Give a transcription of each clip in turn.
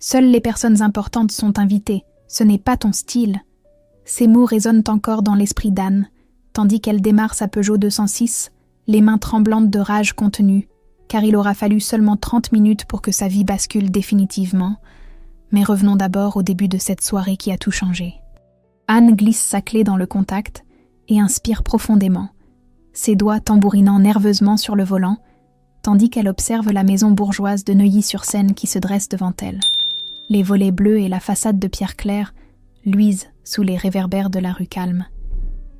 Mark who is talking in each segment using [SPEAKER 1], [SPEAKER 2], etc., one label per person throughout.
[SPEAKER 1] Seules les personnes importantes sont invitées, ce n'est pas ton style. » Ces mots résonnent encore dans l'esprit d'Anne, tandis qu'elle démarre sa Peugeot 206, les mains tremblantes de rage contenue, car il aura fallu seulement 30 minutes pour que sa vie bascule définitivement. Mais revenons d'abord au début de cette soirée qui a tout changé. Anne glisse sa clé dans le contact et inspire profondément, ses doigts tambourinant nerveusement sur le volant, tandis qu'elle observe la maison bourgeoise de Neuilly-sur-Seine qui se dresse devant elle. Les volets bleus et la façade de pierre claire luisent sous les réverbères de la rue calme.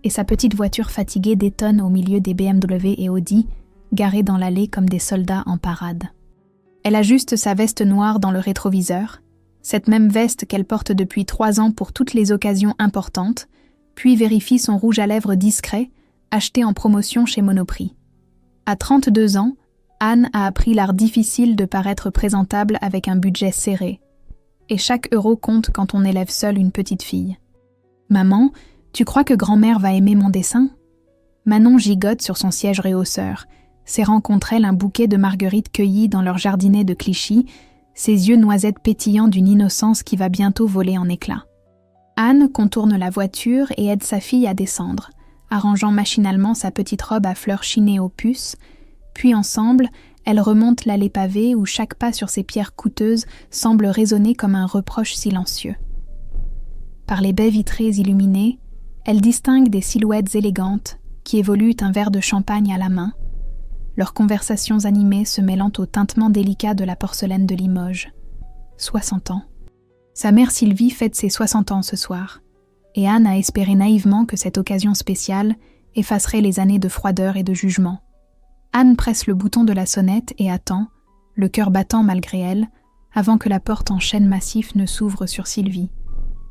[SPEAKER 1] Et sa petite voiture fatiguée détonne au milieu des BMW et Audi, garés dans l'allée comme des soldats en parade. Elle ajuste sa veste noire dans le rétroviseur, cette même veste qu'elle porte depuis 3 ans pour toutes les occasions importantes, puis vérifie son rouge à lèvres discret, acheté en promotion chez Monoprix. À 32 ans, Anne a appris l'art difficile de paraître présentable avec un budget serré. Et chaque euro compte quand on élève seule une petite fille. « Maman, tu crois que grand-mère va aimer mon dessin ?» Manon gigote sur son siège réhausseur, serrant contre elle un bouquet de marguerites cueillies dans leur jardinet de Clichy, ses yeux noisettes pétillants d'une innocence qui va bientôt voler en éclats. Anne contourne la voiture et aide sa fille à descendre, arrangeant machinalement sa petite robe à fleurs chinées aux puces, puis ensemble, elles remontent l'allée pavée où chaque pas sur ces pierres coûteuses semble résonner comme un reproche silencieux. Par les baies vitrées illuminées, elles distinguent des silhouettes élégantes qui évoluent un verre de champagne à la main, leurs conversations animées se mêlant au tintement délicat de la porcelaine de Limoges. 60 ans. Sa mère Sylvie fête ses 60 ans ce soir, et Anne a espéré naïvement que cette occasion spéciale effacerait les années de froideur et de jugement. Anne presse le bouton de la sonnette et attend, le cœur battant malgré elle, avant que la porte en chêne massif ne s'ouvre sur Sylvie,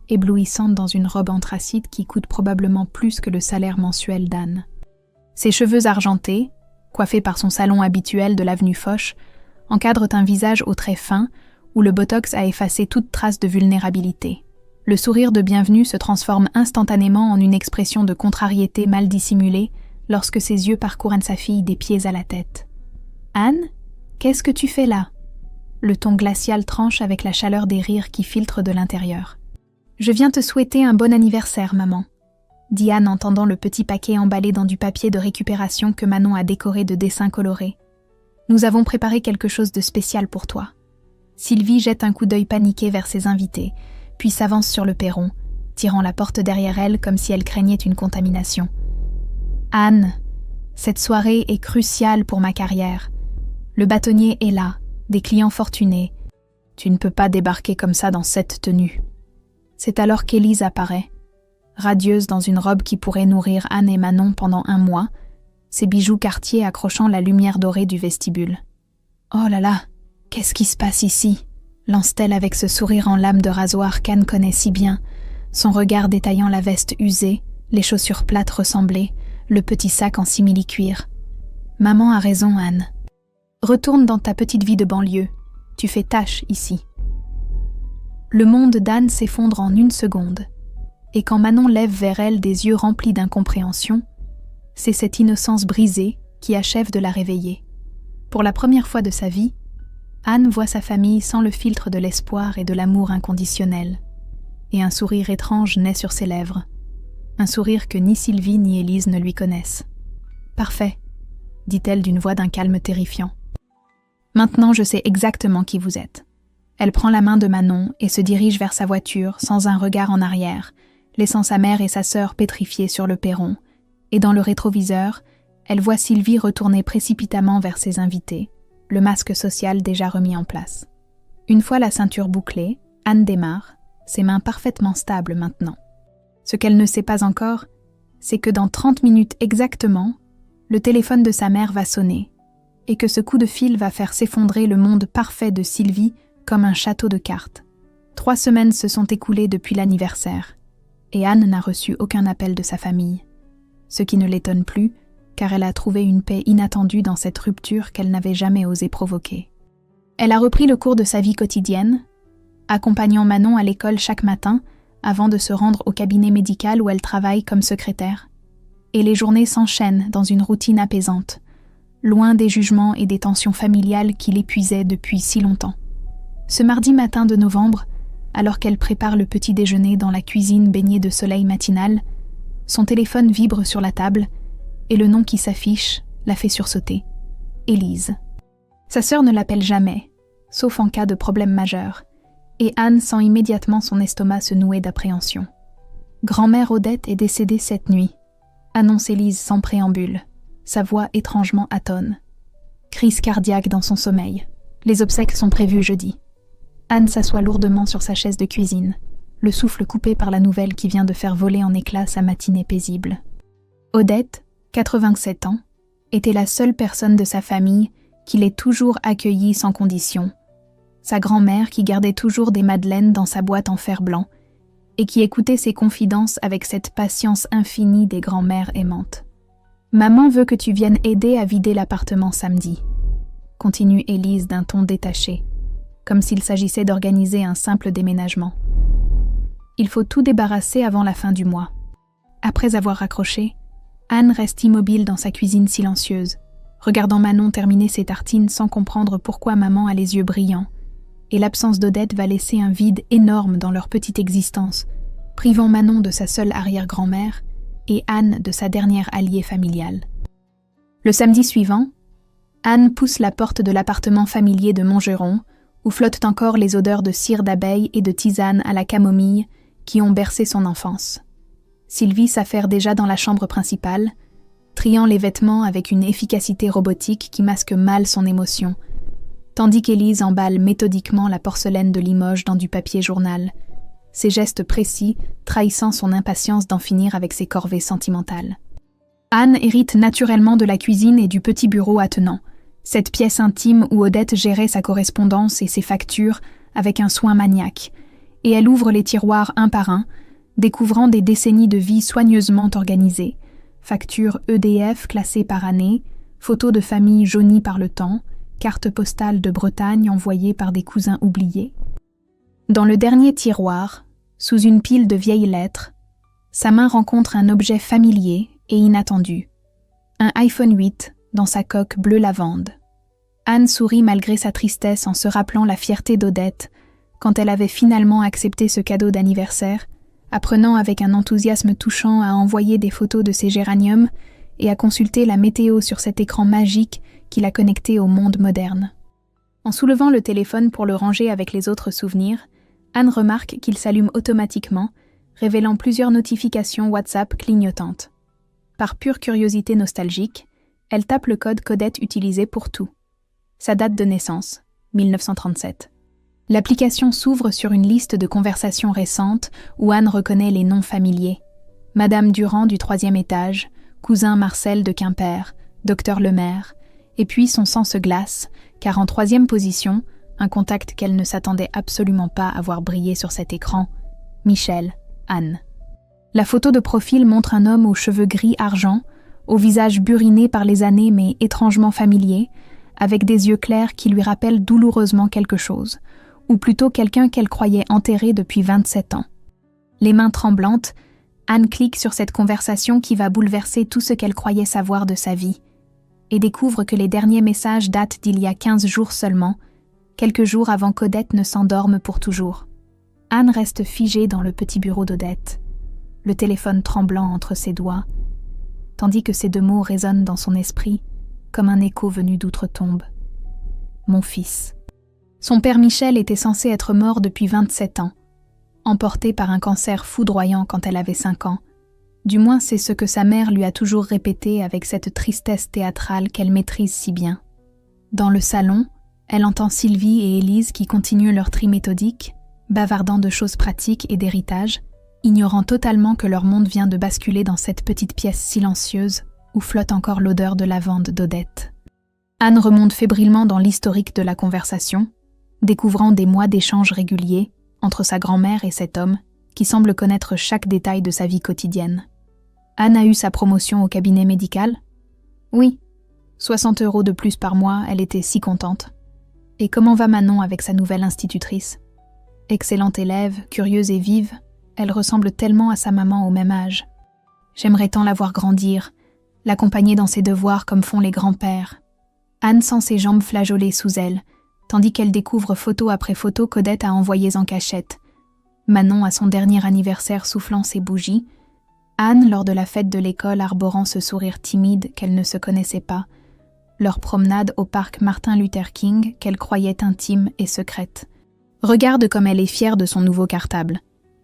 [SPEAKER 1] éblouissante dans une robe anthracite qui coûte probablement plus que le salaire mensuel d'Anne. Ses cheveux argentés, coiffés par son salon habituel de l'avenue Foch, encadrent un visage aux traits fins où le botox a effacé toute trace de vulnérabilité. Le sourire de bienvenue se transforme instantanément en une expression de contrariété mal dissimulée lorsque ses yeux parcourent sa fille des pieds à la tête. « Anne, qu'est-ce que tu fais là ?» Le ton glacial tranche avec la chaleur des rires qui filtrent de l'intérieur. « Je viens te souhaiter un bon anniversaire, maman. » dit Anne en tendant le petit paquet emballé dans du papier de récupération que Manon a décoré de dessins colorés. « Nous avons préparé quelque chose de spécial pour toi. » Sylvie jette un coup d'œil paniqué vers ses invités, puis s'avance sur le perron, tirant la porte derrière elle comme si elle craignait une contamination. « Anne, cette soirée est cruciale pour ma carrière. Le bâtonnier est là, des clients fortunés. Tu ne peux pas débarquer comme ça dans cette tenue. » C'est alors qu'Élise apparaît, radieuse dans une robe qui pourrait nourrir Anne et Manon pendant 1 mois, ses bijoux Cartier accrochant la lumière dorée du vestibule. « Oh là là, qu'est-ce qui se passe ici ?» lance-t-elle avec ce sourire en lame de rasoir qu'Anne connaît si bien, son regard détaillant la veste usée, les chaussures plates ressemblées, le petit sac en simili-cuir. « Maman a raison, Anne. Retourne dans ta petite vie de banlieue. Tu fais tâche ici. » Le monde d'Anne s'effondre en 1 seconde, et quand Manon lève vers elle des yeux remplis d'incompréhension, c'est cette innocence brisée qui achève de la réveiller. Pour la première fois de sa vie, Anne voit sa famille sans le filtre de l'espoir et de l'amour inconditionnel, et un sourire étrange naît sur ses lèvres, un sourire que ni Sylvie ni Élise ne lui connaissent. « Parfait, » dit-elle d'une voix d'un calme terrifiant. « Maintenant je sais exactement qui vous êtes. » Elle prend la main de Manon et se dirige vers sa voiture sans un regard en arrière, laissant sa mère et sa sœur pétrifiées sur le perron, et dans le rétroviseur, elle voit Sylvie retourner précipitamment vers ses invités, le masque social déjà remis en place. Une fois la ceinture bouclée, Anne démarre, ses mains parfaitement stables maintenant. Ce qu'elle ne sait pas encore, c'est que dans 30 minutes exactement, le téléphone de sa mère va sonner, et que ce coup de fil va faire s'effondrer le monde parfait de Sylvie comme un château de cartes. 3 semaines se sont écoulées depuis l'anniversaire, et Anne n'a reçu aucun appel de sa famille. Ce qui ne l'étonne plus, car elle a trouvé une paix inattendue dans cette rupture qu'elle n'avait jamais osé provoquer. Elle a repris le cours de sa vie quotidienne, accompagnant Manon à l'école chaque matin avant de se rendre au cabinet médical où elle travaille comme secrétaire. Et les journées s'enchaînent dans une routine apaisante, loin des jugements et des tensions familiales qui l'épuisaient depuis si longtemps. Ce mardi matin de novembre, alors qu'elle prépare le petit déjeuner dans la cuisine baignée de soleil matinal, son téléphone vibre sur la table et le nom qui s'affiche la fait sursauter. Élise. Sa sœur ne l'appelle jamais, sauf en cas de problème majeur, et Anne sent immédiatement son estomac se nouer d'appréhension. Grand-mère Odette est décédée cette nuit, annonce Élise sans préambule, sa voix étrangement atone. Crise cardiaque dans son sommeil. Les obsèques sont prévues jeudi. Anne s'assoit lourdement sur sa chaise de cuisine, le souffle coupé par la nouvelle qui vient de faire voler en éclats sa matinée paisible. Odette, 87 ans, était la seule personne de sa famille qui l'ait toujours accueillie sans condition. Sa grand-mère qui gardait toujours des madeleines dans sa boîte en fer blanc et qui écoutait ses confidences avec cette patience infinie des grand-mères aimantes. « Maman veut que tu viennes aider à vider l'appartement samedi », continue Élise d'un ton détaché, comme s'il s'agissait d'organiser un simple déménagement. Il faut tout débarrasser avant la fin du mois. Après avoir raccroché, Anne reste immobile dans sa cuisine silencieuse, regardant Manon terminer ses tartines sans comprendre pourquoi maman a les yeux brillants, et l'absence d'Odette va laisser un vide énorme dans leur petite existence, privant Manon de sa seule arrière-grand-mère et Anne de sa dernière alliée familiale. Le samedi suivant, Anne pousse la porte de l'appartement familier de Montgeron, où flottent encore les odeurs de cire d'abeille et de tisane à la camomille qui ont bercé son enfance. Sylvie s'affaire déjà dans la chambre principale, triant les vêtements avec une efficacité robotique qui masque mal son émotion, tandis qu'Élise emballe méthodiquement la porcelaine de Limoges dans du papier journal, ses gestes précis trahissant son impatience d'en finir avec ses corvées sentimentales. Anne hérite naturellement de la cuisine et du petit bureau attenant, cette pièce intime où Odette gérait sa correspondance et ses factures avec un soin maniaque, et elle ouvre les tiroirs un par un, découvrant des décennies de vie soigneusement organisées, factures EDF classées par année, photos de famille jaunies par le temps, cartes postales de Bretagne envoyées par des cousins oubliés. Dans le dernier tiroir, sous une pile de vieilles lettres, sa main rencontre un objet familier et inattendu, un iPhone 8 dans sa coque bleu lavande. Anne sourit malgré sa tristesse en se rappelant la fierté d'Odette quand elle avait finalement accepté ce cadeau d'anniversaire, apprenant avec un enthousiasme touchant à envoyer des photos de ses géraniums et à consulter la météo sur cet écran magique qui la connectait au monde moderne. En soulevant le téléphone pour le ranger avec les autres souvenirs, Anne remarque qu'il s'allume automatiquement, révélant plusieurs notifications WhatsApp clignotantes. Par pure curiosité nostalgique, elle tape le code qu'Odette utilisait pour tout. Sa date de naissance, 1937. L'application s'ouvre sur une liste de conversations récentes où Anne reconnaît les noms familiers. Madame Durand du 3e étage, cousin Marcel de Quimper, docteur Lemaire, et puis son sang se glace, car en 3e position, un contact qu'elle ne s'attendait absolument pas à voir briller sur cet écran, Michel, Anne. La photo de profil montre un homme aux cheveux gris-argent, au visage buriné par les années mais étrangement familier, avec des yeux clairs qui lui rappellent douloureusement quelque chose, ou plutôt quelqu'un qu'elle croyait enterré depuis 27 ans. Les mains tremblantes, Anne clique sur cette conversation qui va bouleverser tout ce qu'elle croyait savoir de sa vie, et découvre que les derniers messages datent d'il y a 15 jours seulement, quelques jours avant qu'Odette ne s'endorme pour toujours. Anne reste figée dans le petit bureau d'Odette, le téléphone tremblant entre ses doigts, tandis que ces deux mots résonnent dans son esprit comme un écho venu d'outre-tombe. Mon fils. Son père Michel était censé être mort depuis 27 ans, emporté par un cancer foudroyant quand elle avait 5 ans. Du moins, c'est ce que sa mère lui a toujours répété avec cette tristesse théâtrale qu'elle maîtrise si bien. Dans le salon, elle entend Sylvie et Élise qui continuent leur tri méthodique, bavardant de choses pratiques et d'héritage, ignorant totalement que leur monde vient de basculer dans cette petite pièce silencieuse où flotte encore l'odeur de lavande d'Odette. Anne remonte fébrilement dans l'historique de la conversation, découvrant des mois d'échanges réguliers entre sa grand-mère et cet homme qui semble connaître chaque détail de sa vie quotidienne. Anne a eu sa promotion au cabinet médical ? Oui. 60 € de plus par mois, elle était si contente. Et comment va Manon avec sa nouvelle institutrice ? Excellente élève, curieuse et vive, elle ressemble tellement à sa maman au même âge. J'aimerais tant la voir grandir, l'accompagner dans ses devoirs comme font les grands-pères. Anne sent ses jambes flageoler sous elle, tandis qu'elle découvre photo après photo qu'Odette a envoyées en cachette. Manon à son dernier anniversaire soufflant ses bougies, Anne lors de la fête de l'école arborant ce sourire timide qu'elle ne se connaissait pas, leur promenade au parc Martin Luther King qu'elle croyait intime et secrète. « Regarde comme elle est fière de son nouveau cartable »,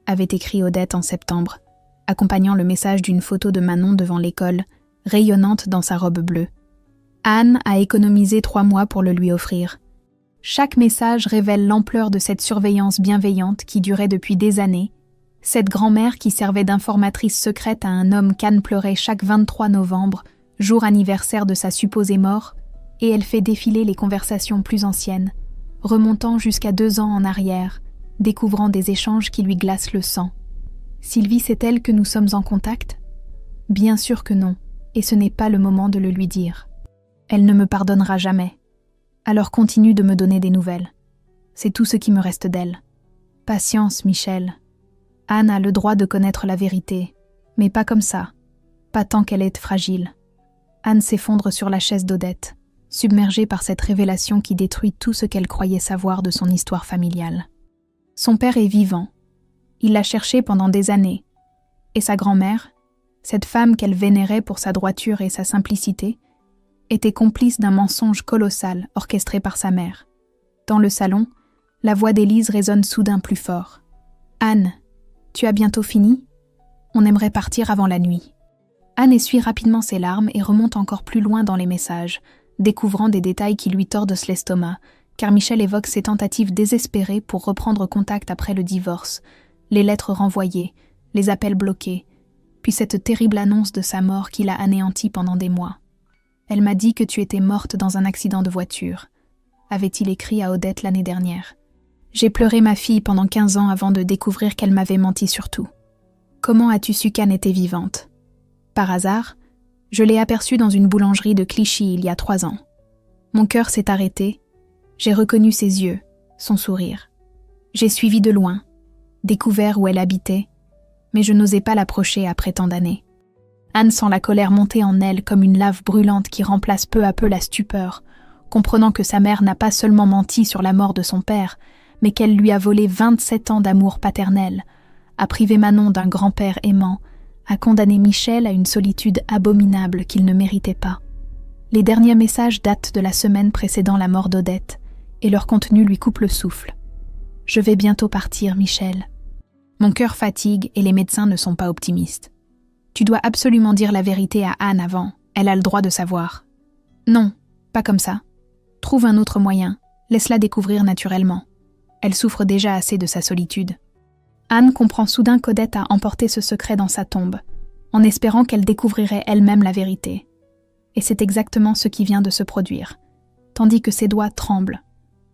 [SPEAKER 1] avait écrit Odette en septembre, accompagnant le message d'une photo de Manon devant l'école, rayonnante dans sa robe bleue. Anne a économisé 3 mois pour le lui offrir. Chaque message révèle l'ampleur de cette surveillance bienveillante qui durait depuis des années, cette grand-mère qui servait d'informatrice secrète à un homme qu'Anne pleurait chaque 23 novembre, jour anniversaire de sa supposée mort, et elle fait défiler les conversations plus anciennes, remontant jusqu'à 2 ans en arrière, découvrant des échanges qui lui glacent le sang. Sylvie sait-elle que nous sommes en contact ? Bien sûr que non, et ce n'est pas le moment de le lui dire. Elle ne me pardonnera jamais. Alors continue de me donner des nouvelles. C'est tout ce qui me reste d'elle. Patience, Michel. Anne a le droit de connaître la vérité, mais pas comme ça, pas tant qu'elle est fragile. Anne s'effondre sur la chaise d'Odette, submergée par cette révélation qui détruit tout ce qu'elle croyait savoir de son histoire familiale. Son père est vivant. Il l'a cherché pendant des années. Et sa grand-mère, cette femme qu'elle vénérait pour sa droiture et sa simplicité, était complice d'un mensonge colossal orchestré par sa mère. Dans le salon, la voix d'Élise résonne soudain plus fort. « Anne, tu as bientôt fini ? On aimerait partir avant la nuit. » Anne essuie rapidement ses larmes et remonte encore plus loin dans les messages, découvrant des détails qui lui tordent l'estomac, car Michel évoque ses tentatives désespérées pour reprendre contact après le divorce, les lettres renvoyées, les appels bloqués, puis cette terrible annonce de sa mort qui l'a anéantie pendant des mois. « Elle m'a dit que tu étais morte dans un accident de voiture », avait-il écrit à Odette l'année dernière. « J'ai pleuré ma fille pendant 15 ans avant de découvrir qu'elle m'avait menti sur tout. Comment as-tu su qu'Anne était vivante ? Par hasard, je l'ai aperçue dans une boulangerie de Clichy il y a 3 ans. Mon cœur s'est arrêté, j'ai reconnu ses yeux, son sourire. J'ai suivi de loin, découvert où elle habitait, mais je n'osais pas l'approcher après tant d'années. Anne sent la colère monter en elle comme une lave brûlante qui remplace peu à peu la stupeur, comprenant que sa mère n'a pas seulement menti sur la mort de son père, mais qu'elle lui a volé 27 ans d'amour paternel, a privé Manon d'un grand-père aimant, a condamné Michel à une solitude abominable qu'il ne méritait pas. Les derniers messages datent de la semaine précédant la mort d'Odette, et leur contenu lui coupe le souffle. « Je vais bientôt partir, Michel. Mon cœur fatigue et les médecins ne sont pas optimistes. Tu dois absolument dire la vérité à Anne avant, elle a le droit de savoir. Non, pas comme ça. Trouve un autre moyen, laisse-la découvrir naturellement. Elle souffre déjà assez de sa solitude. » Anne comprend soudain qu'Odette a emporté ce secret dans sa tombe, en espérant qu'elle découvrirait elle-même la vérité. Et c'est exactement ce qui vient de se produire, tandis que ses doigts tremblent,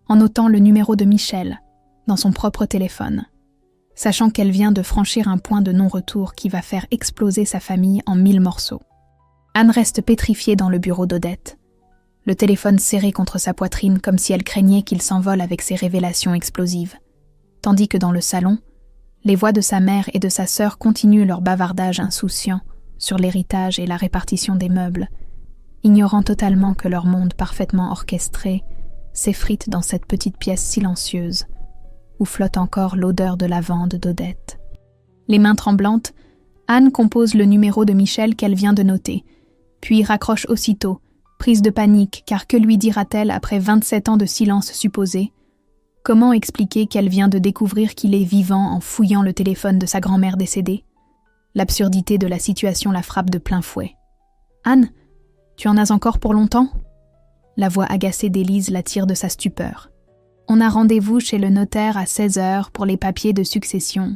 [SPEAKER 1] en notant le numéro de Michel dans son propre téléphone, sachant qu'elle vient de franchir un point de non-retour qui va faire exploser sa famille en 1000 morceaux. Anne reste pétrifiée dans le bureau d'Odette, le téléphone serré contre sa poitrine comme si elle craignait qu'il s'envole avec ses révélations explosives, tandis que dans le salon, les voix de sa mère et de sa sœur continuent leur bavardage insouciant sur l'héritage et la répartition des meubles, ignorant totalement que leur monde parfaitement orchestré s'effrite dans cette petite pièce silencieuse où flotte encore l'odeur de lavande d'Odette. Les mains tremblantes, Anne compose le numéro de Michel qu'elle vient de noter, puis raccroche aussitôt, prise de panique, car que lui dira-t-elle après 27 ans de silence supposé ? Comment expliquer qu'elle vient de découvrir qu'il est vivant en fouillant le téléphone de sa grand-mère décédée ? L'absurdité de la situation la frappe de plein fouet. « Anne, tu en as encore pour longtemps ?» La voix agacée d'Élise la tire de sa stupeur. « On a rendez-vous chez le notaire à 16h pour les papiers de succession. »«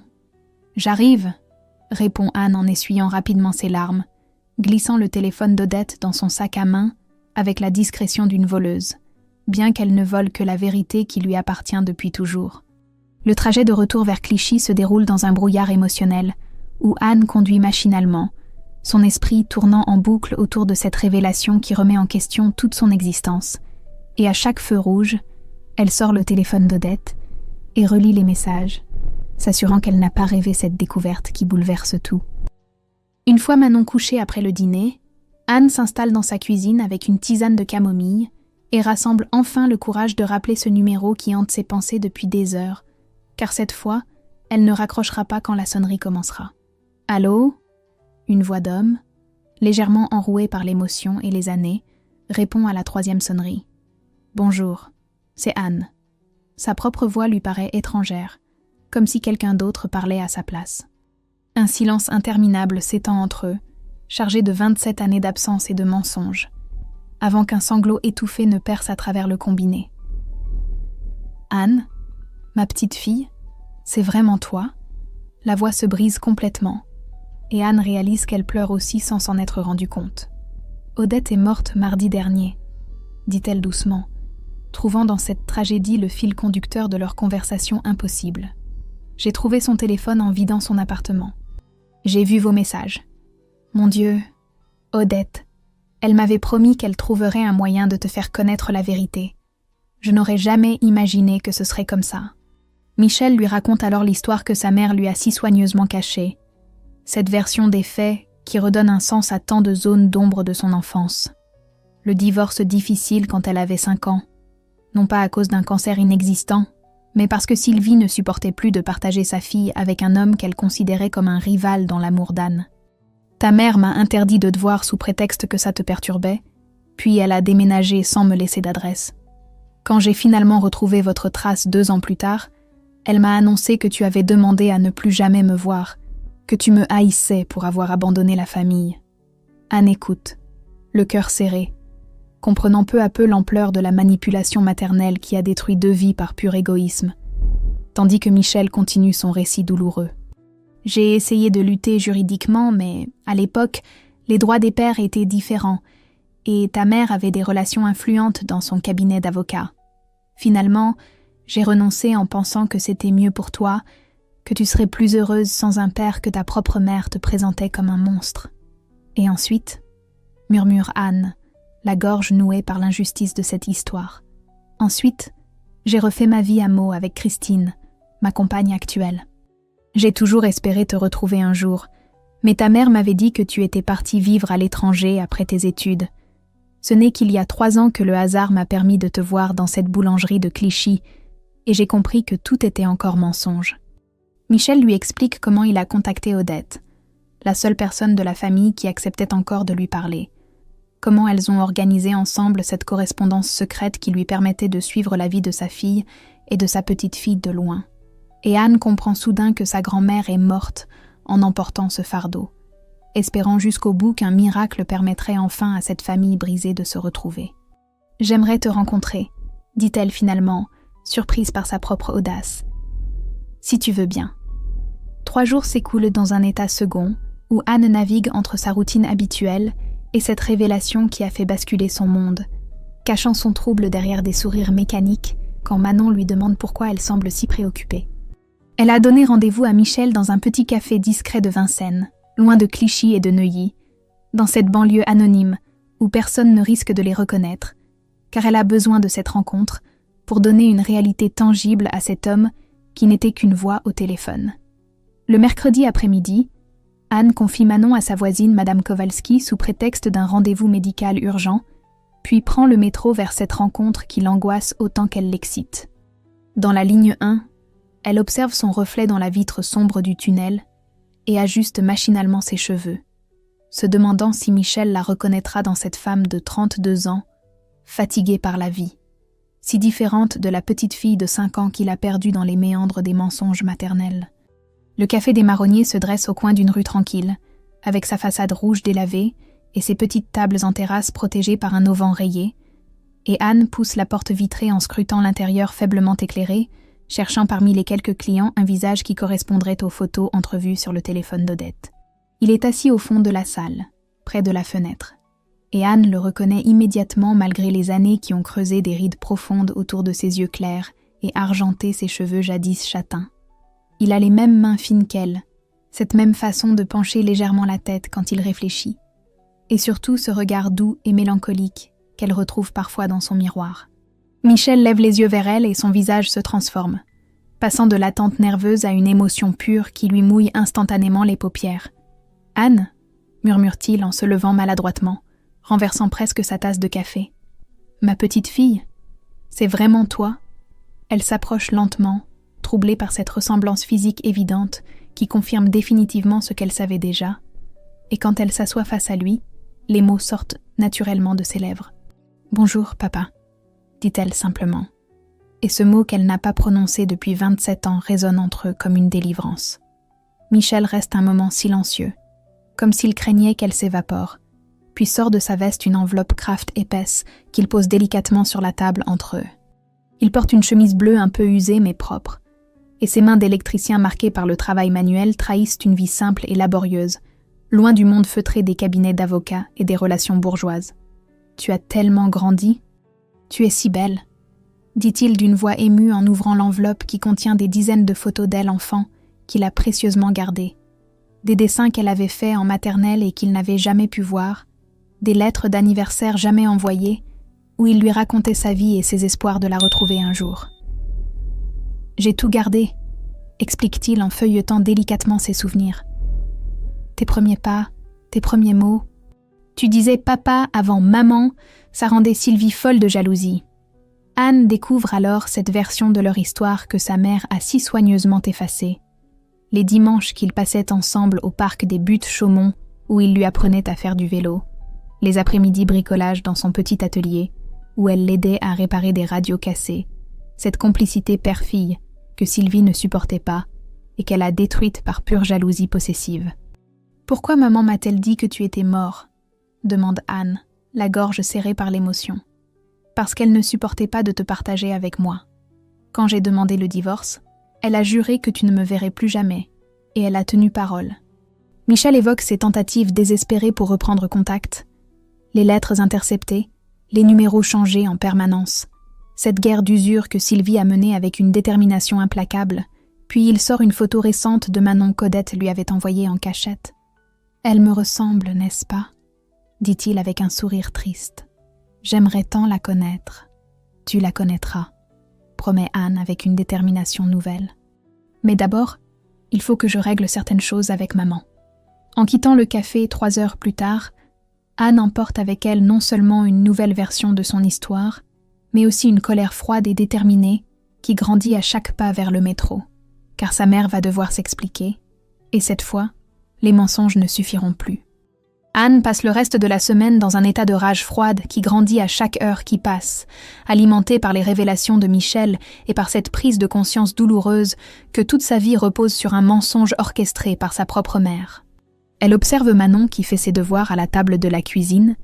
[SPEAKER 1] J'arrive !» répond Anne en essuyant rapidement ses larmes, glissant le téléphone d'Odette dans son sac à main avec la discrétion d'une voleuse, bien qu'elle ne vole que la vérité qui lui appartient depuis toujours. Le trajet de retour vers Clichy se déroule dans un brouillard émotionnel, où Anne conduit machinalement, son esprit tournant en boucle autour de cette révélation qui remet en question toute son existence. Et à chaque feu rouge, elle sort le téléphone d'Odette et relit les messages, s'assurant qu'elle n'a pas rêvé cette découverte qui bouleverse tout. Une fois Manon couchée après le dîner, Anne s'installe dans sa cuisine avec une tisane de camomille et rassemble enfin le courage de rappeler ce numéro qui hante ses pensées depuis des heures, car cette fois, elle ne raccrochera pas quand la sonnerie commencera. « Allô ?» Une voix d'homme, légèrement enrouée par l'émotion et les années, répond à la troisième sonnerie. « Bonjour, c'est Anne. » Sa propre voix lui paraît étrangère, comme si quelqu'un d'autre parlait à sa place. Un silence interminable s'étend entre eux, chargé de 27 années d'absence et de mensonges, avant qu'un sanglot étouffé ne perce à travers le combiné. « Anne, ma petite fille, c'est vraiment toi ?» La voix se brise complètement, et Anne réalise qu'elle pleure aussi sans s'en être rendue compte. « Odette est morte mardi dernier, » dit-elle doucement, trouvant dans cette tragédie le fil conducteur de leur conversation impossible. « J'ai trouvé son téléphone en vidant son appartement. J'ai vu vos messages. Mon Dieu, Odette, elle m'avait promis qu'elle trouverait un moyen de te faire connaître la vérité. Je n'aurais jamais imaginé que ce serait comme ça. » Michel lui raconte alors l'histoire que sa mère lui a si soigneusement cachée, cette version des faits qui redonne un sens à tant de zones d'ombre de son enfance. Le divorce difficile quand elle avait 5 ans, non pas à cause d'un cancer inexistant, mais parce que Sylvie ne supportait plus de partager sa fille avec un homme qu'elle considérait comme un rival dans l'amour d'Anne. « Ta mère m'a interdit de te voir sous prétexte que ça te perturbait, puis elle a déménagé sans me laisser d'adresse. Quand j'ai finalement retrouvé votre trace 2 ans plus tard, elle m'a annoncé que tu avais demandé à ne plus jamais me voir, que tu me haïssais pour avoir abandonné la famille. » Anne écoute, le cœur serré, comprenant peu à peu l'ampleur de la manipulation maternelle qui a détruit 2 vies par pur égoïsme, tandis que Michel continue son récit douloureux. « J'ai essayé de lutter juridiquement, mais à l'époque, les droits des pères étaient différents, et ta mère avait des relations influentes dans son cabinet d'avocat. Finalement, j'ai renoncé en pensant que c'était mieux pour toi, que tu serais plus heureuse sans un père que ta propre mère te présentait comme un monstre. Et ensuite, murmure Anne, la gorge nouée par l'injustice de cette histoire. Ensuite, j'ai refait ma vie à Meaux avec Christine, ma compagne actuelle. J'ai toujours espéré te retrouver un jour, mais ta mère m'avait dit que tu étais partie vivre à l'étranger après tes études. Ce n'est qu'il y a 3 ans que le hasard m'a permis de te voir dans cette boulangerie de Clichy, et j'ai compris que tout était encore mensonge. » Michel lui explique comment il a contacté Odette, la seule personne de la famille qui acceptait encore de lui parler. Comment elles ont organisé ensemble cette correspondance secrète qui lui permettait de suivre la vie de sa fille et de sa petite-fille de loin. Et Anne comprend soudain que sa grand-mère est morte en emportant ce fardeau, espérant jusqu'au bout qu'un miracle permettrait enfin à cette famille brisée de se retrouver. « J'aimerais te rencontrer, » dit-elle finalement, surprise par sa propre audace. « Si tu veux bien. » 3 jours s'écoulent dans un état second, où Anne navigue entre sa routine habituelle et cette révélation qui a fait basculer son monde, cachant son trouble derrière des sourires mécaniques quand Manon lui demande pourquoi elle semble si préoccupée. Elle a donné rendez-vous à Michel dans un petit café discret de Vincennes, loin de Clichy et de Neuilly, dans cette banlieue anonyme où personne ne risque de les reconnaître, car elle a besoin de cette rencontre pour donner une réalité tangible à cet homme qui n'était qu'une voix au téléphone. Le mercredi après-midi, Anne confie Manon à sa voisine Madame Kowalski sous prétexte d'un rendez-vous médical urgent, puis prend le métro vers cette rencontre qui l'angoisse autant qu'elle l'excite. Dans la ligne 1, elle observe son reflet dans la vitre sombre du tunnel et ajuste machinalement ses cheveux, se demandant si Michel la reconnaîtra dans cette femme de 32 ans, fatiguée par la vie, si différente de la petite fille de 5 ans qu'il a perdue dans les méandres des mensonges maternels. Le café des Marronniers se dresse au coin d'une rue tranquille, avec sa façade rouge délavée et ses petites tables en terrasse protégées par un auvent rayé, et Anne pousse la porte vitrée en scrutant l'intérieur faiblement éclairé, cherchant parmi les quelques clients un visage qui correspondrait aux photos entrevues sur le téléphone d'Odette. Il est assis au fond de la salle, près de la fenêtre, et Anne le reconnaît immédiatement malgré les années qui ont creusé des rides profondes autour de ses yeux clairs et argenté ses cheveux jadis châtains. Il a les mêmes mains fines qu'elle, cette même façon de pencher légèrement la tête quand il réfléchit, et surtout ce regard doux et mélancolique qu'elle retrouve parfois dans son miroir. Michel lève les yeux vers elle et son visage se transforme, passant de l'attente nerveuse à une émotion pure qui lui mouille instantanément les paupières. « Anne » murmure-t-il en se levant maladroitement, renversant presque sa tasse de café. « Ma petite fille, c'est vraiment toi ?» Elle s'approche lentement, troublée par cette ressemblance physique évidente qui confirme définitivement ce qu'elle savait déjà, et quand elle s'assoit face à lui, les mots sortent naturellement de ses lèvres. « Bonjour, papa », dit-elle simplement, et ce mot qu'elle n'a pas prononcé depuis 27 ans résonne entre eux comme une délivrance. Michel reste un moment silencieux, comme s'il craignait qu'elle s'évapore, puis sort de sa veste une enveloppe Kraft épaisse qu'il pose délicatement sur la table entre eux. Il porte une chemise bleue un peu usée mais propre, et ses mains d'électricien marquées par le travail manuel trahissent une vie simple et laborieuse, loin du monde feutré des cabinets d'avocats et des relations bourgeoises. « Tu as tellement grandi. Tu es si belle », dit-il d'une voix émue en ouvrant l'enveloppe qui contient des dizaines de photos d'elle enfant qu'il a précieusement gardées. Des dessins qu'elle avait faits en maternelle et qu'il n'avait jamais pu voir, des lettres d'anniversaire jamais envoyées, où il lui racontait sa vie et ses espoirs de la retrouver un jour. « J'ai tout gardé », explique-t-il en feuilletant délicatement ses souvenirs. « Tes premiers pas, tes premiers mots. Tu disais papa avant maman, ça rendait Sylvie folle de jalousie. » Anne découvre alors cette version de leur histoire que sa mère a si soigneusement effacée. Les dimanches qu'ils passaient ensemble au parc des Buttes-Chaumont, où il lui apprenait à faire du vélo, les après-midi bricolage dans son petit atelier, où elle l'aidait à réparer des radios cassées, cette complicité père-fille que Sylvie ne supportait pas et qu'elle a détruite par pure jalousie possessive. « Pourquoi maman m'a-t-elle dit que tu étais mort ?» demande Anne, la gorge serrée par l'émotion. « Parce qu'elle ne supportait pas de te partager avec moi. Quand j'ai demandé le divorce, elle a juré que tu ne me verrais plus jamais, et elle a tenu parole. » Michel évoque ses tentatives désespérées pour reprendre contact, les lettres interceptées, les numéros changés en permanence, cette guerre d'usure que Sylvie a menée avec une détermination implacable, puis il sort une photo récente de Manon qu'Odette lui avait envoyée en cachette. « Elle me ressemble, n'est-ce pas ?» dit-il avec un sourire triste. « J'aimerais tant la connaître. Tu la connaîtras, » promet Anne avec une détermination nouvelle. « Mais d'abord, il faut que je règle certaines choses avec maman. » En quittant le café 3 heures plus tard, Anne emporte avec elle non seulement une nouvelle version de son histoire, mais aussi une colère froide et déterminée qui grandit à chaque pas vers le métro, car sa mère va devoir s'expliquer, et cette fois, les mensonges ne suffiront plus. Anne passe le reste de la semaine dans un état de rage froide qui grandit à chaque heure qui passe, alimenté par les révélations de Michel et par cette prise de conscience douloureuse que toute sa vie repose sur un mensonge orchestré par sa propre mère. Elle observe Manon qui fait ses devoirs à la table de la cuisine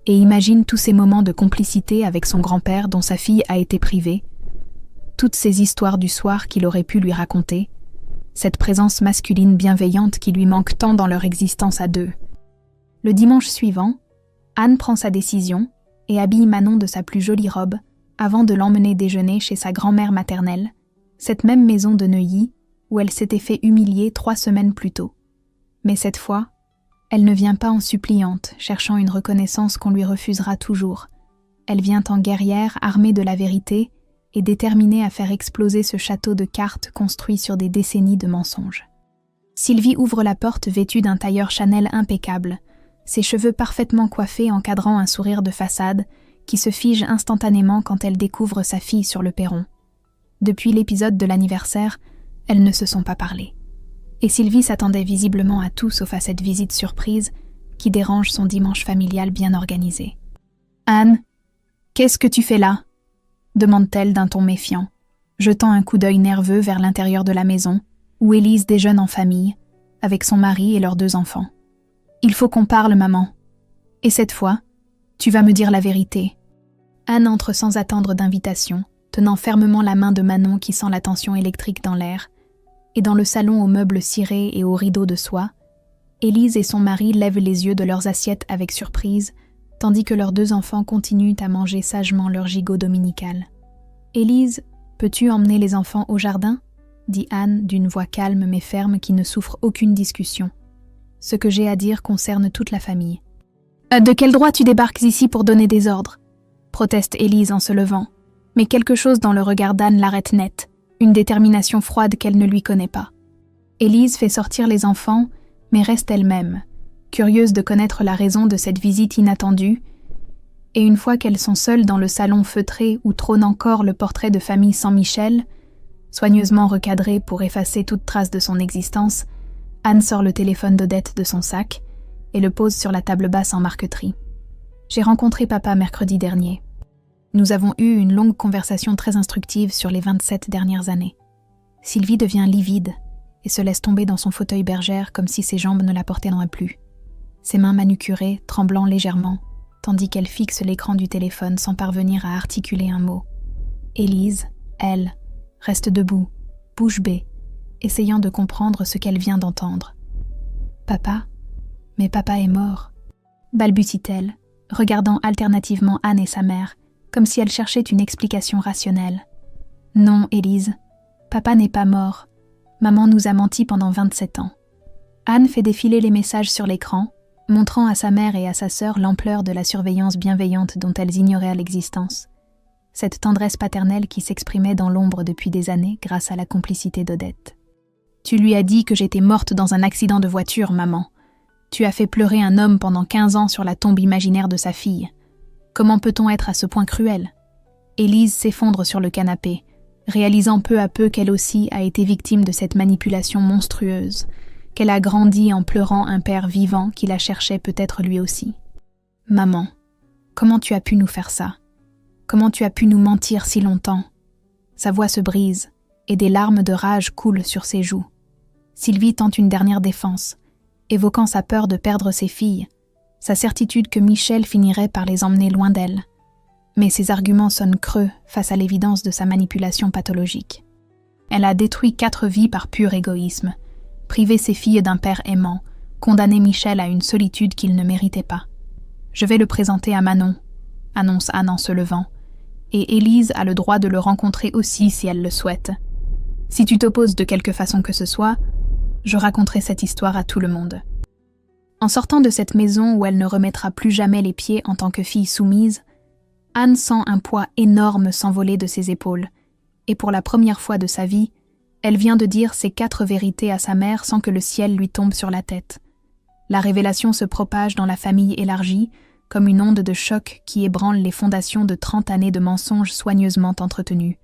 [SPEAKER 1] et imagine tous ces moments de complicité avec son grand-père dont sa fille a été privée, toutes ces histoires du soir qu'il aurait pu lui raconter, cette présence masculine bienveillante qui lui manque tant dans leur existence à deux. Le dimanche suivant, Anne prend sa décision et habille Manon de sa plus jolie robe avant de l'emmener déjeuner chez sa grand-mère maternelle, cette même maison de Neuilly où elle s'était fait humilier 3 semaines plus tôt. Mais cette fois, elle ne vient pas en suppliante, cherchant une reconnaissance qu'on lui refusera toujours. Elle vient en guerrière armée de la vérité et déterminée à faire exploser ce château de cartes construit sur des décennies de mensonges. Sylvie ouvre la porte vêtue d'un tailleur Chanel impeccable, ses cheveux parfaitement coiffés encadrant un sourire de façade qui se fige instantanément quand elle découvre sa fille sur le perron. Depuis l'épisode de l'anniversaire, elles ne se sont pas parlé. Et Sylvie s'attendait visiblement à tout sauf à cette visite surprise qui dérange son dimanche familial bien organisé. « Anne, qu'est-ce que tu fais là ?» demande-t-elle d'un ton méfiant, jetant un coup d'œil nerveux vers l'intérieur de la maison, où Élise déjeune en famille, avec son mari et leurs 2 enfants. « Il faut qu'on parle, maman. Et cette fois, tu vas me dire la vérité. » Anne entre sans attendre d'invitation, tenant fermement la main de Manon qui sent la tension électrique dans l'air, et dans le salon aux meubles cirés et aux rideaux de soie, Élise et son mari lèvent les yeux de leurs assiettes avec surprise, tandis que leurs 2 enfants continuent à manger sagement leur gigot dominical. « Élise, peux-tu emmener les enfants au jardin ?» dit Anne d'une voix calme mais ferme qui ne souffre aucune discussion. « Ce que j'ai à dire concerne toute la famille. »« De quel droit tu débarques ici pour donner des ordres ?» proteste Élise en se levant, mais quelque chose dans le regard d'Anne l'arrête net, une détermination froide qu'elle ne lui connaît pas. Élise fait sortir les enfants, mais reste elle-même, curieuse de connaître la raison de cette visite inattendue, Et une fois qu'elles sont seules dans le salon feutré où trône encore le portrait de famille sans Michel, soigneusement recadré pour effacer toute trace de son existence, Anne sort le téléphone d'Odette de son sac et le pose sur la table basse en marqueterie. J'ai rencontré papa mercredi dernier. Nous avons eu une longue conversation très instructive sur les 27 dernières années. Sylvie devient livide et se laisse tomber dans son fauteuil bergère comme si ses jambes ne la portaient plus. Ses mains manucurées, tremblant légèrement, tandis qu'elle fixe l'écran du téléphone sans parvenir à articuler un mot. Élise, elle, reste debout, bouche bée, essayant de comprendre ce qu'elle vient d'entendre. « Papa ? Mais papa est mort », balbutie-t-elle, regardant alternativement Anne et sa mère, comme si elle cherchait une explication rationnelle. « Non, Élise, papa n'est pas mort. Maman nous a menti pendant 27 ans. » Anne fait défiler les messages sur l'écran, montrant à sa mère et à sa sœur l'ampleur de la surveillance bienveillante dont elles ignoraient l'existence. Cette tendresse paternelle qui s'exprimait dans l'ombre depuis des années grâce à la complicité d'Odette. « Tu lui as dit que j'étais morte dans un accident de voiture, maman. Tu as fait pleurer un homme pendant 15 ans sur la tombe imaginaire de sa fille. Comment peut-on être à ce point cruel ?» Élise s'effondre sur le canapé, réalisant peu à peu qu'elle aussi a été victime de cette manipulation monstrueuse, qu'elle a grandi en pleurant un père vivant qui la cherchait peut-être lui aussi. « Maman, comment tu as pu nous faire ça ? Comment tu as pu nous mentir si longtemps ?» Sa voix se brise, et des larmes de rage coulent sur ses joues. Sylvie tente une dernière défense, évoquant sa peur de perdre ses filles, sa certitude que Michel finirait par les emmener loin d'elle. Mais ses arguments sonnent creux face à l'évidence de sa manipulation pathologique. Elle a détruit 4 vies par pur égoïsme, privé ses filles d'un père aimant, condamné Michel à une solitude qu'il ne méritait pas. « Je vais le présenter à Manon », annonce Anne en se levant, et Élise a le droit de le rencontrer aussi si elle le souhaite. Si tu t'opposes de quelque façon que ce soit, je raconterai cette histoire à tout le monde. En sortant de cette maison où elle ne remettra plus jamais les pieds en tant que fille soumise, Anne sent un poids énorme s'envoler de ses épaules, et pour la première fois de sa vie, elle vient de dire ces 4 vérités à sa mère sans que le ciel lui tombe sur la tête. La révélation se propage dans la famille élargie, comme une onde de choc qui ébranle les fondations de 30 années de mensonges soigneusement entretenus.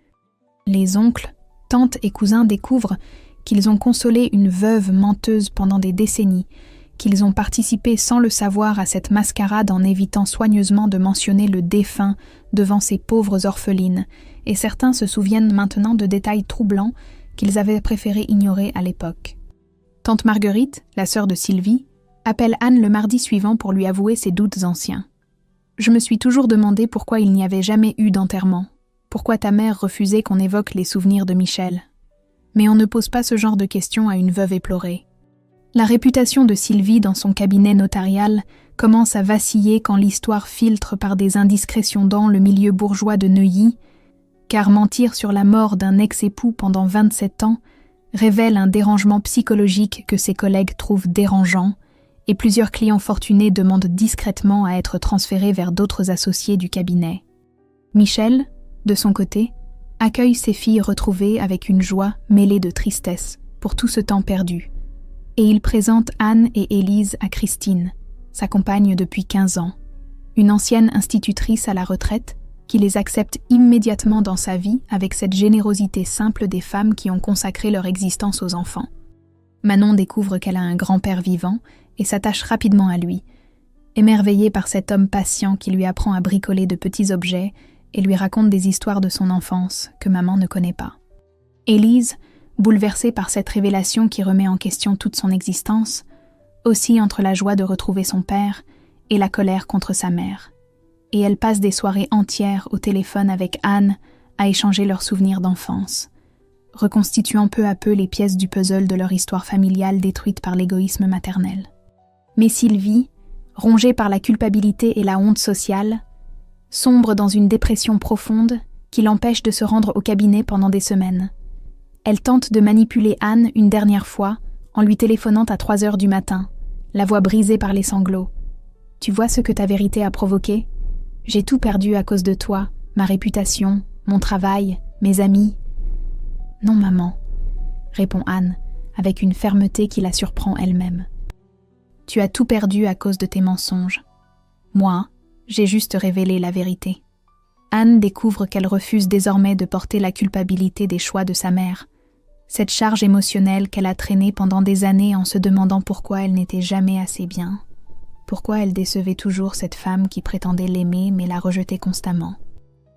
[SPEAKER 1] Les oncles, tantes et cousins découvrent qu'ils ont consolé une veuve menteuse pendant des décennies, qu'ils ont participé sans le savoir à cette mascarade en évitant soigneusement de mentionner le défunt devant ces pauvres orphelines, et certains se souviennent maintenant de détails troublants qu'ils avaient préféré ignorer à l'époque. Tante Marguerite, la sœur de Sylvie, appelle Anne le mardi suivant pour lui avouer ses doutes anciens. « Je me suis toujours demandé pourquoi il n'y avait jamais eu d'enterrement, pourquoi ta mère refusait qu'on évoque les souvenirs de Michel. Mais on ne pose pas ce genre de questions à une veuve éplorée. » La réputation de Sylvie dans son cabinet notarial commence à vaciller quand l'histoire filtre par des indiscrétions dans le milieu bourgeois de Neuilly, car mentir sur la mort d'un ex-époux pendant 27 ans révèle un dérangement psychologique que ses collègues trouvent dérangeant, et plusieurs clients fortunés demandent discrètement à être transférés vers d'autres associés du cabinet. Michel, de son côté, accueille ses filles retrouvées avec une joie mêlée de tristesse pour tout ce temps perdu. Et il présente Anne et Élise à Christine, sa compagne depuis 15 ans, une ancienne institutrice à la retraite qui les accepte immédiatement dans sa vie avec cette générosité simple des femmes qui ont consacré leur existence aux enfants. Manon découvre qu'elle a un grand-père vivant et s'attache rapidement à lui, émerveillée par cet homme patient qui lui apprend à bricoler de petits objets et lui raconte des histoires de son enfance que maman ne connaît pas. Élise, bouleversée par cette révélation qui remet en question toute son existence, oscille entre la joie de retrouver son père et la colère contre sa mère. Et elle passe des soirées entières au téléphone avec Anne à échanger leurs souvenirs d'enfance, reconstituant peu à peu les pièces du puzzle de leur histoire familiale détruite par l'égoïsme maternel. Mais Sylvie, rongée par la culpabilité et la honte sociale, sombre dans une dépression profonde qui l'empêche de se rendre au cabinet pendant des semaines. Elle tente de manipuler Anne une dernière fois en lui téléphonant à 3h du matin, la voix brisée par les sanglots. « Tu vois ce que ta vérité a provoqué ? J'ai tout perdu à cause de toi, ma réputation, mon travail, mes amis. » « Non, maman, » répond Anne, avec une fermeté qui la surprend elle-même. « Tu as tout perdu à cause de tes mensonges. Moi, j'ai juste révélé la vérité. » Anne découvre qu'elle refuse désormais de porter la culpabilité des choix de sa mère, cette charge émotionnelle qu'elle a traînée pendant des années en se demandant pourquoi elle n'était jamais assez bien, pourquoi elle décevait toujours cette femme qui prétendait l'aimer mais la rejetait constamment.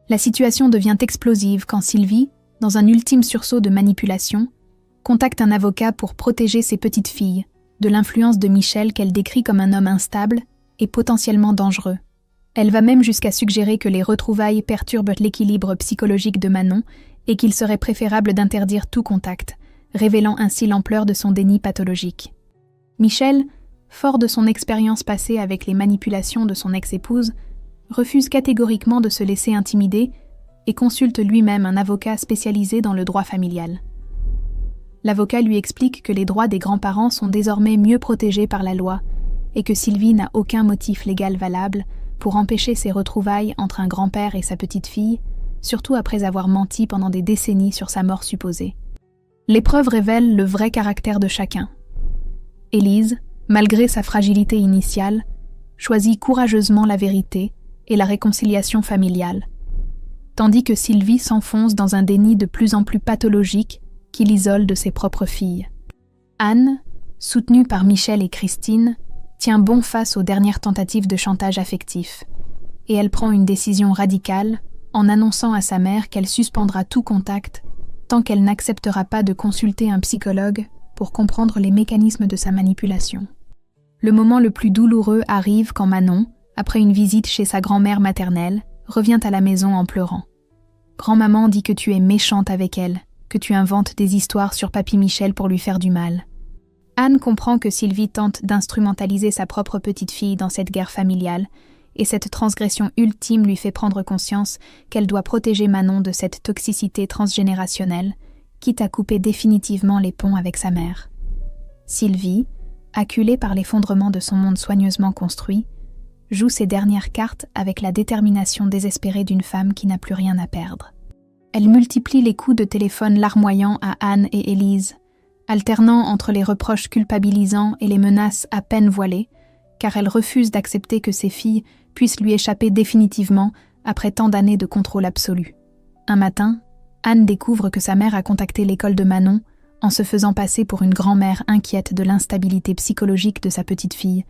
[SPEAKER 1] La situation devient explosive quand Sylvie, dans un ultime sursaut de manipulation, contacte un avocat pour protéger ses petites filles de l'influence de Michel qu'elle décrit comme un homme instable et potentiellement dangereux. Elle va même jusqu'à suggérer que les retrouvailles perturbent l'équilibre psychologique de Manon et qu'il serait préférable d'interdire tout contact, révélant ainsi l'ampleur de son déni pathologique. Michel, fort de son expérience passée avec les manipulations de son ex-épouse, refuse catégoriquement de se laisser intimider et consulte lui-même un avocat spécialisé dans le droit familial. L'avocat lui explique que les droits des grands-parents sont désormais mieux protégés par la loi et que Sylvie n'a aucun motif légal valable pour empêcher ces retrouvailles entre un grand-père et sa petite-fille, surtout après avoir menti pendant des décennies sur sa mort supposée. L'épreuve révèle le vrai caractère de chacun. Élise, malgré sa fragilité initiale, choisit courageusement la vérité et la réconciliation familiale, tandis que Sylvie s'enfonce dans un déni de plus en plus pathologique qui l'isole de ses propres filles. Anne, soutenue par Michel et Christine, tient bon face aux dernières tentatives de chantage affectif, et elle prend une décision radicale en annonçant à sa mère qu'elle suspendra tout contact tant qu'elle n'acceptera pas de consulter un psychologue pour comprendre les mécanismes de sa manipulation. Le moment le plus douloureux arrive quand Manon, après une visite chez sa grand-mère maternelle, revient à la maison en pleurant. Grand-maman dit que tu es méchante avec elle, que tu inventes des histoires sur Papy Michel pour lui faire du mal. Anne comprend que Sylvie tente d'instrumentaliser sa propre petite-fille dans cette guerre familiale, et cette transgression ultime lui fait prendre conscience qu'elle doit protéger Manon de cette toxicité transgénérationnelle, quitte à couper définitivement les ponts avec sa mère. Sylvie, acculée par l'effondrement de son monde soigneusement construit, joue ses dernières cartes avec la détermination désespérée d'une femme qui n'a plus rien à perdre. Elle multiplie les coups de téléphone larmoyants à Anne et Élise, alternant entre les reproches culpabilisants et les menaces à peine voilées, car elle refuse d'accepter que ses filles puissent lui échapper définitivement après tant d'années de contrôle absolu. Un matin, Anne découvre que sa mère a contacté l'école de Manon en se faisant passer pour une grand-mère inquiète de l'instabilité psychologique de sa petite-fille,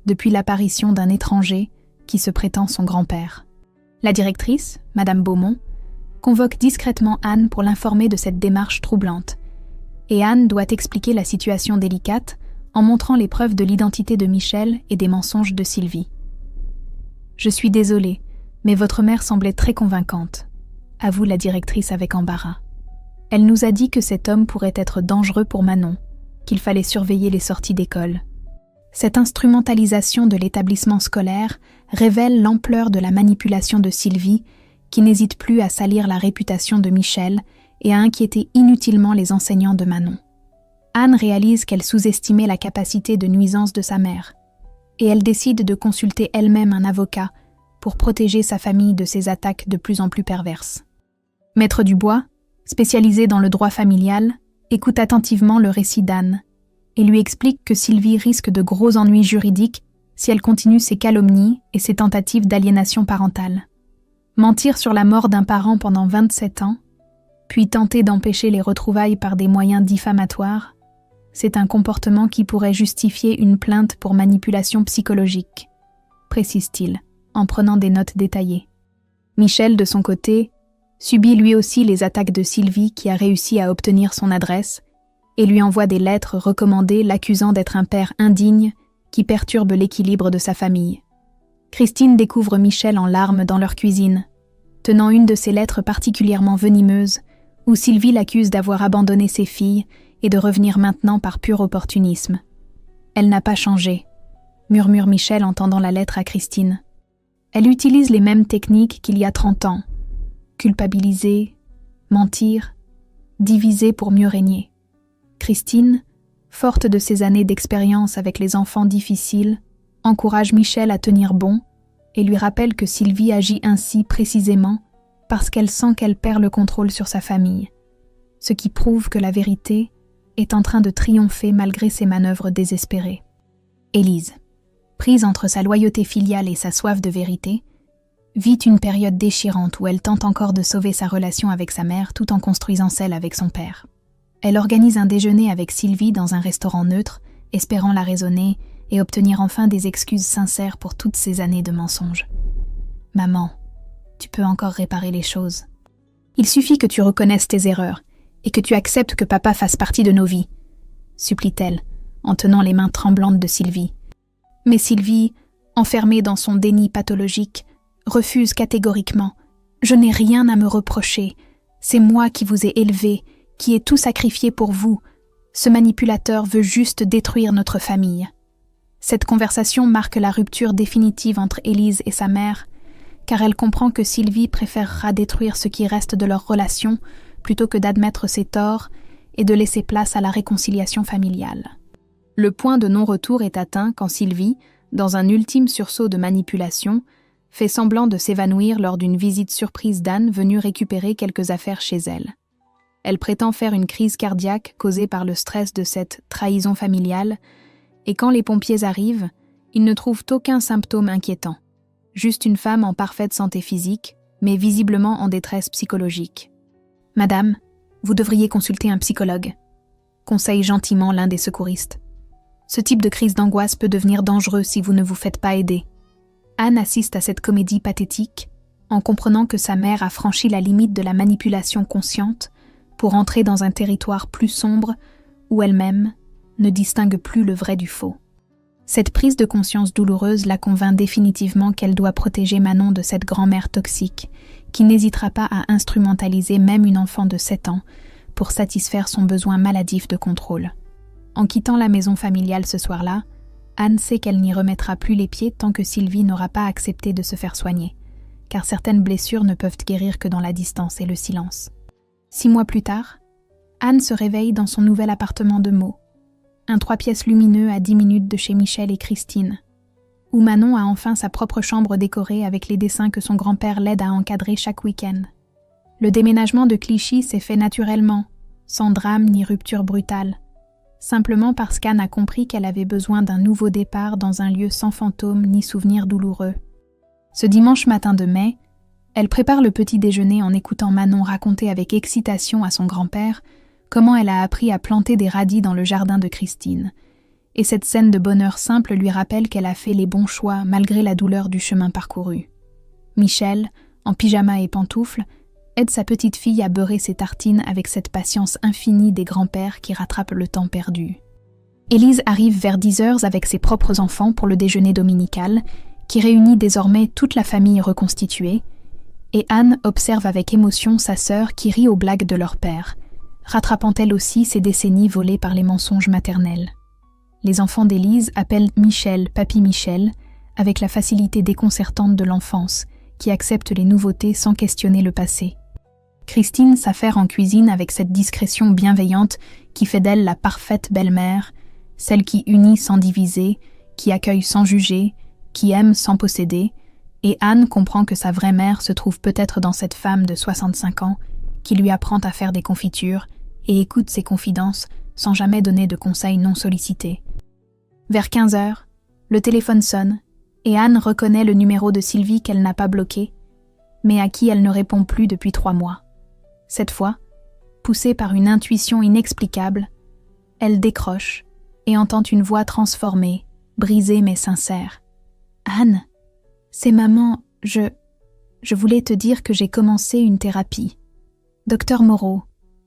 [SPEAKER 1] depuis l'apparition d'un étranger qui se prétend son grand-père. La directrice, Madame Beaumont, convoque discrètement Anne pour l'informer de cette démarche troublante, et Anne doit expliquer la situation délicate en montrant les preuves de l'identité de Michel et des mensonges de Sylvie. « Je suis désolée, mais votre mère semblait très convaincante », avoue la directrice avec embarras. Elle nous a dit que cet homme pourrait être dangereux pour Manon, qu'il fallait surveiller les sorties d'école. Cette instrumentalisation de l'établissement scolaire révèle l'ampleur de la manipulation de Sylvie, qui n'hésite plus à salir la réputation de Michel et à inquiéter inutilement les enseignants de Manon. Anne réalise qu'elle sous-estimait la capacité de nuisance de sa mère, et elle décide de consulter elle-même un avocat pour protéger sa famille de ces attaques de plus en plus perverses. Maître Dubois, spécialisé dans le droit familial, écoute attentivement le récit d'Anne et lui explique que Sylvie risque de gros ennuis juridiques si elle continue ses calomnies et ses tentatives d'aliénation parentale. Mentir sur la mort d'un parent pendant 27 ans, puis tenter d'empêcher les retrouvailles par des moyens diffamatoires, c'est un comportement qui pourrait justifier une plainte pour manipulation psychologique, précise-t-il, en prenant des notes détaillées. Michel, de son côté, subit lui aussi les attaques de Sylvie qui a réussi à obtenir son adresse et lui envoie des lettres recommandées l'accusant d'être un père indigne qui perturbe l'équilibre de sa famille. Christine découvre Michel en larmes dans leur cuisine, tenant une de ces lettres particulièrement venimeuses où Sylvie l'accuse d'avoir abandonné ses filles et de revenir maintenant par pur opportunisme. « Elle n'a pas changé », murmure Michel en tendant la lettre à Christine. Elle utilise les mêmes techniques qu'il y a 30 ans. Culpabiliser, mentir, diviser pour mieux régner. Christine, forte de ses années d'expérience avec les enfants difficiles, encourage Michel à tenir bon et lui rappelle que Sylvie agit ainsi précisément parce qu'elle sent qu'elle perd le contrôle sur sa famille, ce qui prouve que la vérité est en train de triompher malgré ses manœuvres désespérées. Élise. prise entre sa loyauté filiale et sa soif de vérité, vit une période déchirante où elle tente encore de sauver sa relation avec sa mère tout en construisant celle avec son père. Elle organise un déjeuner avec Sylvie dans un restaurant neutre, espérant la raisonner et obtenir enfin des excuses sincères pour toutes ces années de mensonges. « Maman, tu peux encore réparer les choses. Il suffit que tu reconnaisses tes erreurs et que tu acceptes que papa fasse partie de nos vies, » supplie-t-elle, en tenant les mains tremblantes de Sylvie. Mais Sylvie, enfermée dans son déni pathologique, refuse catégoriquement. « Je n'ai rien à me reprocher. C'est moi qui vous ai élevé, qui ai tout sacrifié pour vous. Ce manipulateur veut juste détruire notre famille. » Cette conversation marque la rupture définitive entre Élise et sa mère, car elle comprend que Sylvie préférera détruire ce qui reste de leur relation plutôt que d'admettre ses torts et de laisser place à la réconciliation familiale. Le point de non-retour est atteint quand Sylvie, dans un ultime sursaut de manipulation, fait semblant de s'évanouir lors d'une visite surprise d'Anne venue récupérer quelques affaires chez elle. Elle prétend faire une crise cardiaque causée par le stress de cette trahison familiale, et quand les pompiers arrivent, ils ne trouvent aucun symptôme inquiétant. Juste une femme en parfaite santé physique, mais visiblement en détresse psychologique. « Madame, vous devriez consulter un psychologue », conseille gentiment l'un des secouristes. « Ce type de crise d'angoisse peut devenir dangereux si vous ne vous faites pas aider. » Anne assiste à cette comédie pathétique, en comprenant que sa mère a franchi la limite de la manipulation consciente pour entrer dans un territoire plus sombre où elle-même ne distingue plus le vrai du faux. Cette prise de conscience douloureuse la convainc définitivement qu'elle doit protéger Manon de cette grand-mère toxique, qui n'hésitera pas à instrumentaliser même une enfant de 7 ans pour satisfaire son besoin maladif de contrôle. En quittant la maison familiale ce soir-là, Anne sait qu'elle n'y remettra plus les pieds tant que Sylvie n'aura pas accepté de se faire soigner, car certaines blessures ne peuvent guérir que dans la distance et le silence. 6 mois plus tard, Anne se réveille dans son nouvel appartement de Meaux, un 3 pièces lumineux à 10 minutes de chez Michel et Christine, où Manon a enfin sa propre chambre décorée avec les dessins que son grand-père l'aide à encadrer chaque week-end. Le déménagement de Clichy s'est fait naturellement, sans drame ni rupture brutale, simplement parce qu'Anne a compris qu'elle avait besoin d'un nouveau départ dans un lieu sans fantômes ni souvenirs douloureux. Ce dimanche matin de mai, elle prépare le petit déjeuner en écoutant Manon raconter avec excitation à son grand-père comment elle a appris à planter des radis dans le jardin de Christine. Et cette scène de bonheur simple lui rappelle qu'elle a fait les bons choix malgré la douleur du chemin parcouru. Michel, en pyjama et pantoufles, aide sa petite fille à beurrer ses tartines avec cette patience infinie des grands-pères qui rattrapent le temps perdu. Élise arrive vers 10h avec ses propres enfants pour le déjeuner dominical, qui réunit désormais toute la famille reconstituée, et Anne observe avec émotion sa sœur qui rit aux blagues de leur père, rattrapant elle aussi ces décennies volées par les mensonges maternels. Les enfants d'Élise appellent Michel Papy Michel, avec la facilité déconcertante de l'enfance, qui accepte les nouveautés sans questionner le passé. Christine s'affaire en cuisine avec cette discrétion bienveillante qui fait d'elle la parfaite belle-mère, celle qui unit sans diviser, qui accueille sans juger, qui aime sans posséder, et Anne comprend que sa vraie mère se trouve peut-être dans cette femme de 65 ans qui lui apprend à faire des confitures et écoute ses confidences sans jamais donner de conseils non sollicités. Vers 15h, le téléphone sonne et Anne reconnaît le numéro de Sylvie qu'elle n'a pas bloqué, mais à qui elle ne répond plus depuis 3 mois. Cette fois, poussée par une intuition inexplicable, elle décroche et entend une voix transformée, brisée mais sincère. « Anne, c'est maman, je voulais te dire que j'ai commencé une thérapie. Docteur Moreau,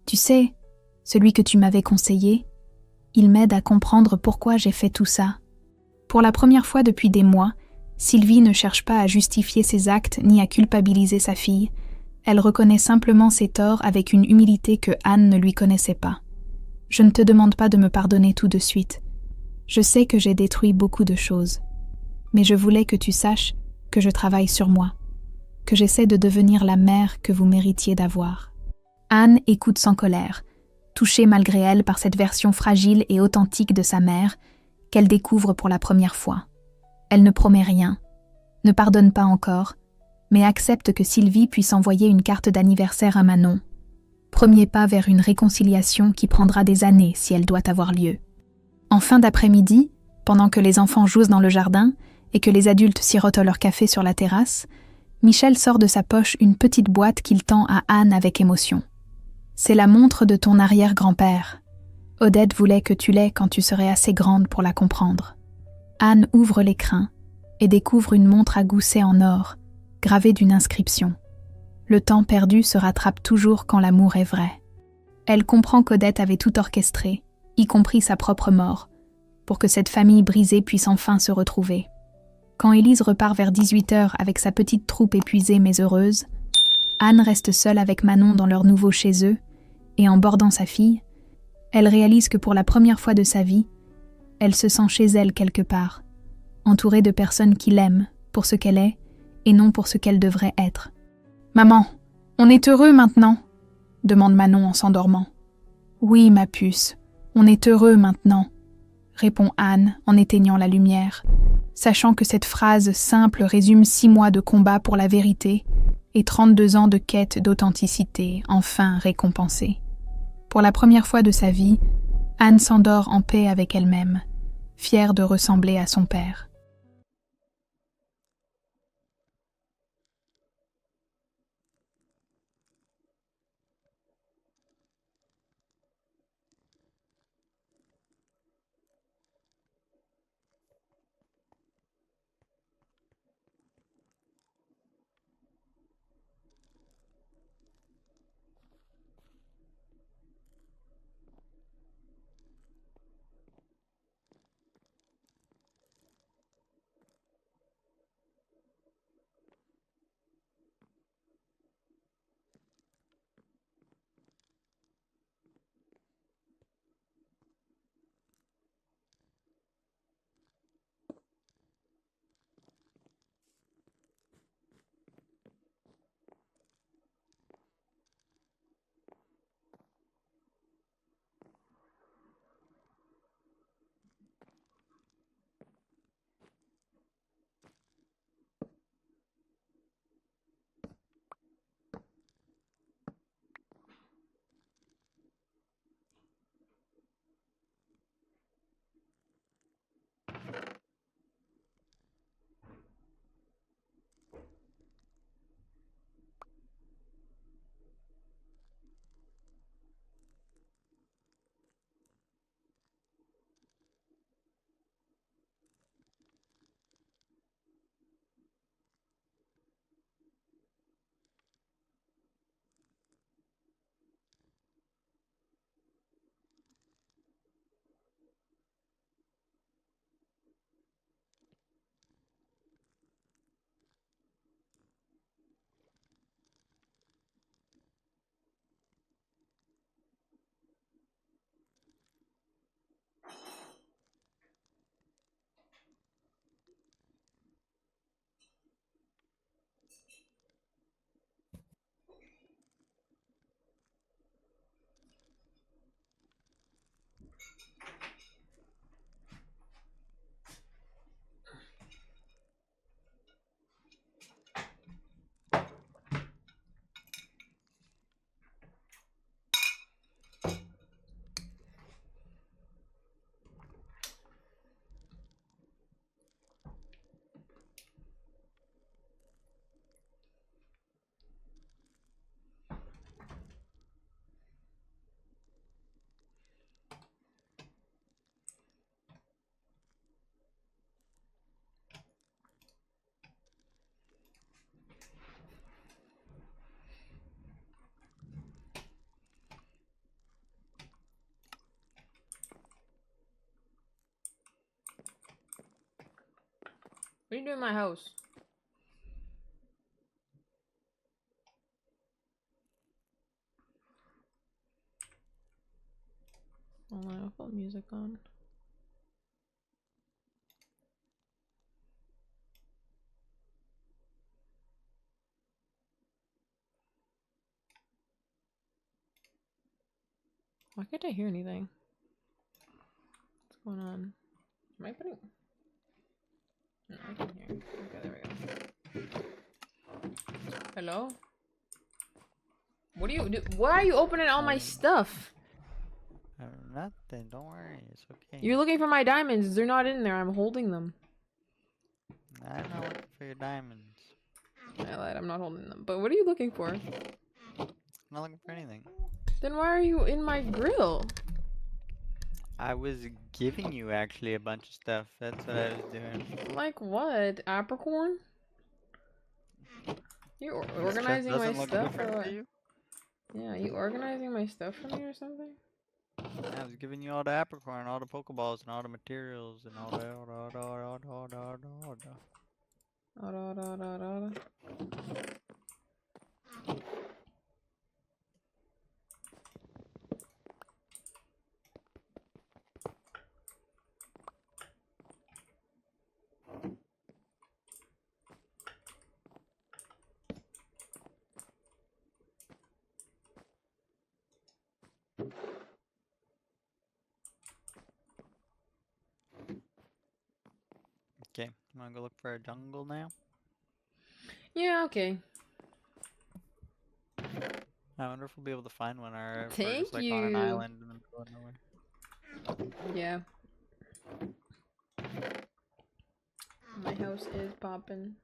[SPEAKER 1] tu sais, celui que tu m'avais conseillé, il m'aide à comprendre pourquoi j'ai fait tout ça. » Pour la première fois depuis des mois, Sylvie ne cherche pas à justifier ses actes ni à culpabiliser sa fille. Elle reconnaît simplement ses torts avec une humilité que Anne ne lui connaissait pas. « Je ne te demande pas de me pardonner tout de suite. Je sais que j'ai détruit beaucoup de choses. Mais je voulais que tu saches que je travaille sur moi, que j'essaie de devenir la mère que vous méritiez d'avoir. » Anne écoute sans colère, touchée malgré elle par cette version fragile et authentique de sa mère qu'elle découvre pour la première fois. Elle ne promet rien, ne pardonne pas encore, mais accepte que Sylvie puisse envoyer une carte d'anniversaire à Manon. Premier pas vers une réconciliation qui prendra des années si elle doit avoir lieu. En fin d'après-midi, Pendant que les enfants jouent dans le jardin et que les adultes sirotent leur café sur la terrasse, Michel sort de sa poche une petite boîte qu'il tend à Anne avec émotion. « C'est la montre de ton arrière-grand-père. Odette voulait que tu l'aies quand tu serais assez grande pour la comprendre. » Anne ouvre l'écrin et découvre une montre à gousset en or, gravée d'une inscription. Le temps perdu se rattrape toujours quand l'amour est vrai. Elle comprend qu'Odette avait tout orchestré, y compris sa propre mort, pour que cette famille brisée puisse enfin se retrouver. Quand Élise repart vers 18h avec sa petite troupe épuisée mais heureuse, Anne reste seule avec Manon dans leur nouveau chez eux, et en bordant sa fille, elle réalise que pour la première fois de sa vie, elle se sent chez elle quelque part, entourée de personnes qui l'aiment pour ce qu'elle est et non pour ce qu'elle devrait être. « Maman, on est heureux maintenant ?» demande Manon en s'endormant. « Oui, ma puce, on est heureux maintenant », répond Anne en éteignant la lumière, sachant que cette phrase simple résume 6 mois de combat pour la vérité et 32 ans de quête d'authenticité, enfin récompensée. Pour la première fois de sa vie, Anne s'endort en paix avec elle-même, fière de ressembler à son père.
[SPEAKER 2] What are you doing in my house? Oh, I'll put music on. Why can't I hear anything? What's going on? Am I putting... No, I can hear. Okay, there we go. Hello? What are you... Why are you opening all my stuff?
[SPEAKER 3] I don't Nothing. Don't worry. It's okay.
[SPEAKER 2] You're looking for my diamonds. They're not in there. I'm holding them.
[SPEAKER 3] I'm not looking for your diamonds.
[SPEAKER 2] I lied. I'm not holding them. But what are you looking for?
[SPEAKER 3] I'm not looking for anything.
[SPEAKER 2] Then why are you in my grill?
[SPEAKER 3] I was giving you actually a bunch of stuff. That's what I was doing.
[SPEAKER 2] Like what? Apricorn? You
[SPEAKER 3] This chest
[SPEAKER 2] organizing my
[SPEAKER 3] doesn't look
[SPEAKER 2] stuff or
[SPEAKER 3] different
[SPEAKER 2] what?
[SPEAKER 3] to you?
[SPEAKER 2] Yeah, you organizing my stuff for me or something?
[SPEAKER 3] I was giving you all the apricorn, all the pokeballs, and all the materials, and all the. Okay, I'm gonna go look for a jungle now.
[SPEAKER 2] Yeah, okay.
[SPEAKER 3] I wonder if we'll be able to find one, or if we're
[SPEAKER 2] Thank
[SPEAKER 3] just like on an
[SPEAKER 2] you.
[SPEAKER 3] island in the middle of nowhere.
[SPEAKER 2] Yeah. My house is popping.